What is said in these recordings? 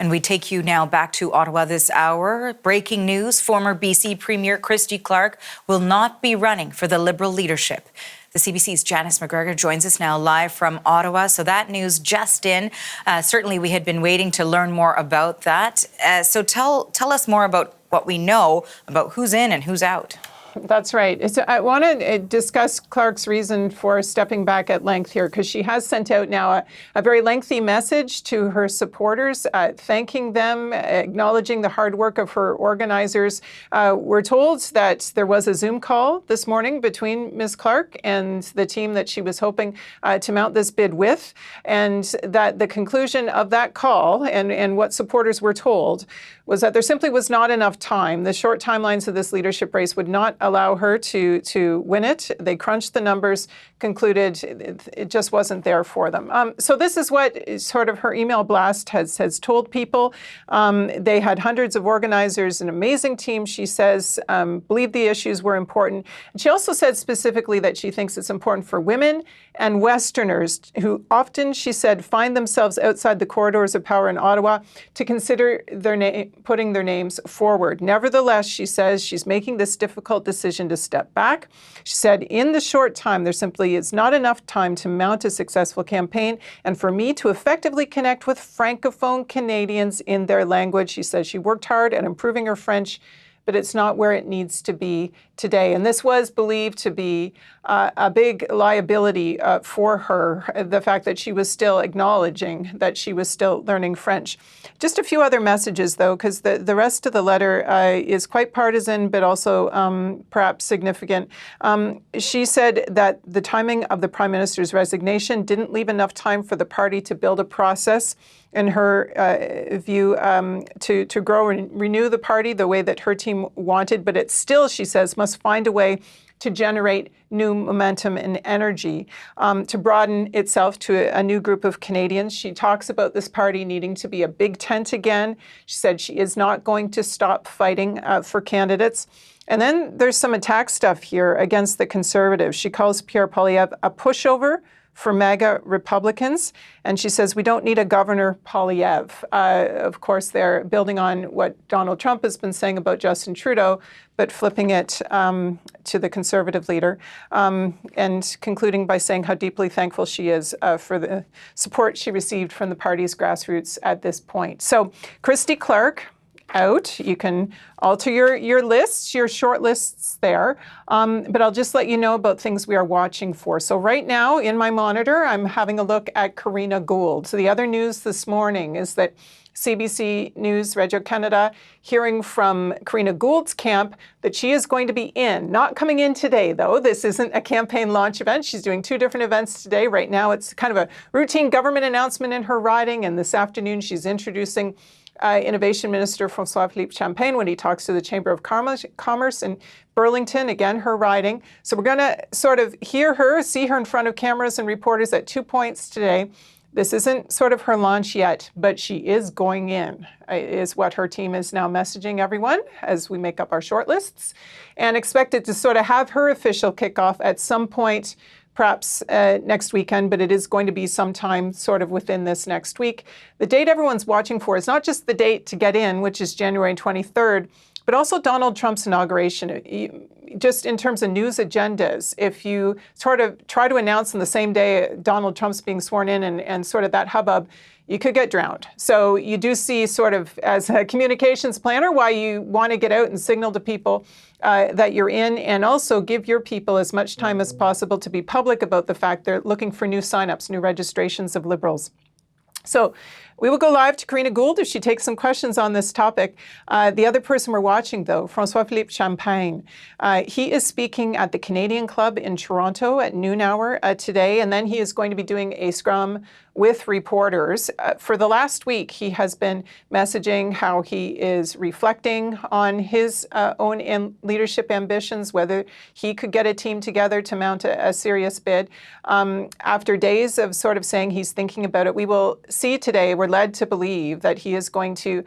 And we take you now back to Ottawa this hour. Breaking news, former BC Premier Christy Clark will not be running for the Liberal leadership. The CBC's Janice McGregor joins us now live from Ottawa. So that news just in. Certainly we had been waiting to learn more about that. So tell us more about what we know about who's in and who's out. That's right. So I want to discuss Clark's reason for stepping back at length here, because she has sent out now a very lengthy message to her supporters, thanking them, acknowledging the hard work of her organizers. We're told that there was a Zoom call this morning between Ms. Clark and the team that she was hoping to mount this bid with, and that the conclusion of that call and what supporters were told was that there simply was not enough time. The short timelines of this leadership race would not allow her to win it. They crunched the numbers, concluded it just wasn't there for them. So this is what sort of her email blast has told people. They had hundreds of organizers, an amazing team, she says, believed the issues were important. And she also said specifically that she thinks it's important for women and Westerners who often, she said, find themselves outside the corridors of power in Ottawa to consider putting their names forward. Nevertheless, she says she's making this difficult decision to step back. She said, in the short time, there simply is not enough time to mount a successful campaign and for me to effectively connect with Francophone Canadians in their language. She says she worked hard at improving her French, but it's not where it needs to be today. And this was believed to be a big liability for her, the fact that she was still acknowledging that she was still learning French. Just a few other messages, though, because the rest of the letter is quite partisan, but also perhaps significant. She said that the timing of the Prime Minister's resignation didn't leave enough time for the party to build a process, in her view, to grow and renew the party the way that her team wanted. But it still, she says, must find a way to generate new momentum and energy, to broaden itself to a new group of Canadians. She talks about this party needing to be a big tent again. She said she is not going to stop fighting for candidates. And then there's some attack stuff here against the Conservatives. She calls Pierre Poilievre a pushover for MAGA Republicans. And she says, we don't need a Governor Poilievre. Of course, they're building on what Donald Trump has been saying about Justin Trudeau, but flipping it to the Conservative leader, and concluding by saying how deeply thankful she is for the support she received from the party's grassroots at this point. So Christy Clark, out. You can alter your lists, your short lists there. But I'll just let you know about things we are watching for. So right now in my monitor, I'm having a look at Karina Gould. So the other news this morning is that CBC News Radio Canada hearing from Karina Gould's camp that she is going to be in. Not coming in today, though. This isn't a campaign launch event. She's doing two different events today. Right now, it's kind of a routine government announcement in her riding. And this afternoon, she's introducing Innovation Minister François-Philippe Champagne when he talks to the Chamber of Commerce in Burlington, again, her riding. So we're going to sort of hear her, see her in front of cameras and reporters at 2 points today. This isn't sort of her launch yet, but she is going in, is what her team is now messaging everyone as we make up our shortlists, and expected to sort of have her official kickoff at some point, perhaps next weekend, but it is going to be sometime sort of within this next week. The date everyone's watching for is not just the date to get in, which is January 23rd, but also Donald Trump's inauguration. Just in terms of news agendas, if you sort of try to announce on the same day Donald Trump's being sworn in and sort of that hubbub, you could get drowned. So you do see sort of as a communications planner why you want to get out and signal to people that you're in, and also give your people as much time as possible to be public about the fact they're looking for new signups, new registrations of Liberals. So we will go live to Karina Gould if she takes some questions on this topic. The other person we're watching, though, François-Philippe Champagne, he is speaking at the Canadian Club in Toronto at noon hour today, and then he is going to be doing a scrum with reporters. For the last week, he has been messaging how he is reflecting on his own leadership ambitions, whether he could get a team together to mount a serious bid. After days of sort of saying he's thinking about it, we will see today, we're led to believe that he is going to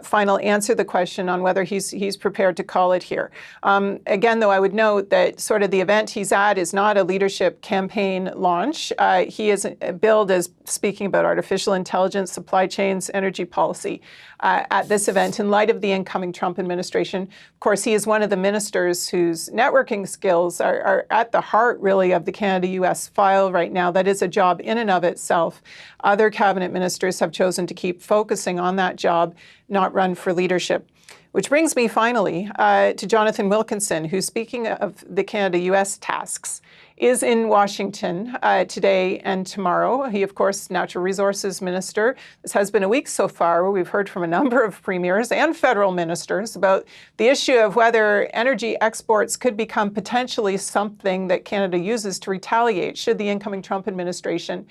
finally answer the question on whether he's prepared to call it here. Again, though, I would note that sort of the event he's at is not a leadership campaign launch. He is billed as speaking about artificial intelligence, supply chains, energy policy at this event in light of the incoming Trump administration. Of course, he is one of the ministers whose networking skills are at the heart, really, of the Canada-US file right now. That is a job in and of itself. Other cabinet ministers have chosen to keep focusing on that job, not run for leadership. Which brings me finally to Jonathan Wilkinson, who, speaking of the Canada-US tasks, is in Washington today and tomorrow. He, of course, Natural Resources Minister. This has been a week so far where we've heard from a number of premiers and federal ministers about the issue of whether energy exports could become potentially something that Canada uses to retaliate should the incoming Trump administration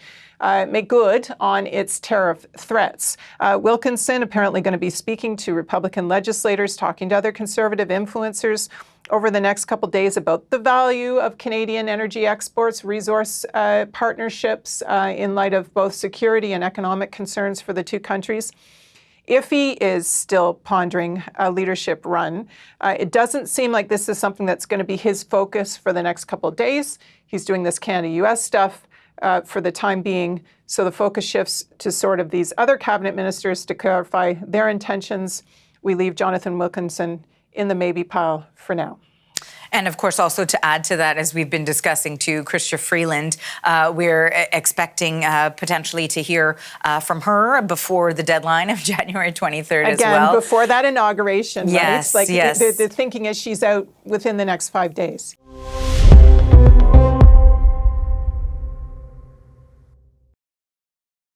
make good on its tariff threats. Wilkinson apparently going to be speaking to Republican legislators, talking to other conservative influencers over the next couple of days about the value of Canadian energy exports, resource partnerships in light of both security and economic concerns for the two countries. If he is still pondering a leadership run, it doesn't seem like this is something that's going to be his focus for the next couple of days. He's doing this Canada-US stuff for the time being. So the focus shifts to sort of these other cabinet ministers to clarify their intentions. We leave Jonathan Wilkinson in the maybe pile for now. And of course, also to add to that, as we've been discussing too, Chrystia Freeland, we're expecting potentially to hear from her before the deadline of January 23rd as well. Again, before that inauguration, yes, right? Like yes. The thinking is she's out within the next 5 days.